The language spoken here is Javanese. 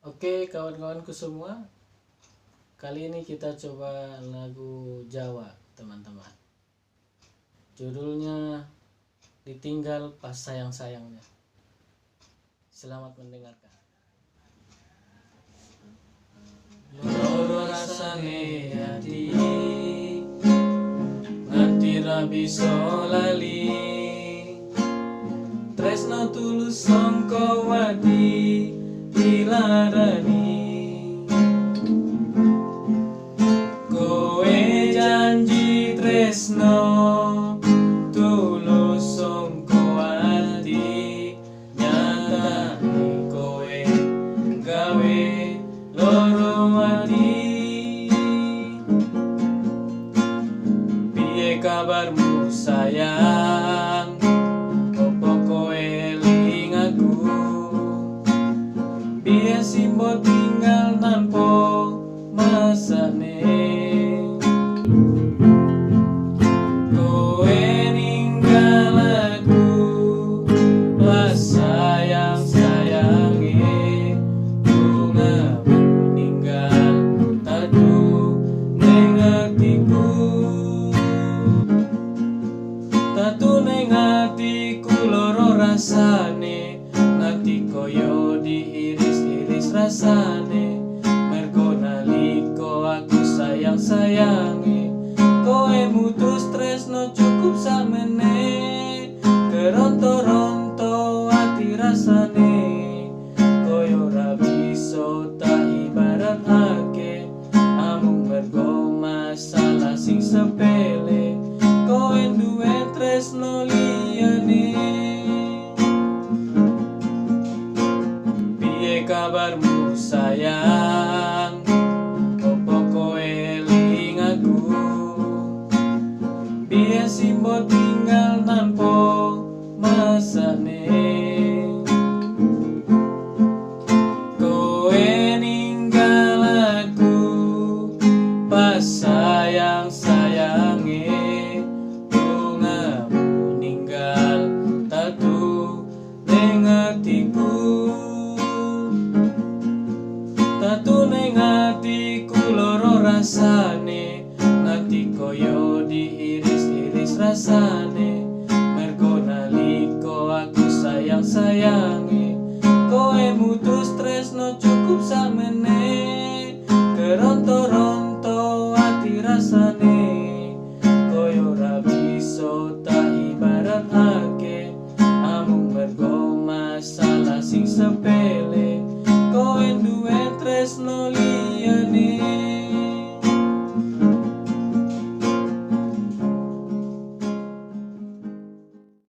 Oke kawan-kawanku semua, kali ini kita coba lagu Jawa teman-teman. Judulnya Ditinggal Pas Sayang-Sayangnya. Selamat mendengarkan. Loro rasane ati nganti ra bisa lali, tresno tulus sangka wati dilarani. Kowe janji tresno tulus sangka wati, nyatane kowe gawe loro wati. Piye kabarmu sayang, opo kowe eling aku? Piye simbo tinggal tanpa masane? Kowe ninggal aku pas sayang-sayange, bungamu ninggal tatu ning atiku. Tatu ning atiku loro rasane, nganti koyo diiris-iris rasane. Mergo nalika aku sayang-sayange, kowe mutus tresno cukup sakmene. Keronto-ronto ati rasane, koyo ora bisa tak ibaratake. Amung mergo masalah sing sepele, kowe duwe tresno liyane. Piye kabarmu sayang, opo kowe eling aku? Piye simbo tinggal tanpa masane? Kowe ninggal aku pas sayang-sayange, bungamu ninggal tatu ning atiku. Tatu ning atiku loro rasane, nganti koyo diiris-iris rasane. Mergo nalika aku sayang-sayange, kowe mutus tresno cukup sakmene. Keronto-ronto ati rasane, koyo ora bisa tak ibaratake. Amung mergo masalah sing sepele, kowe duwe tresno liyane.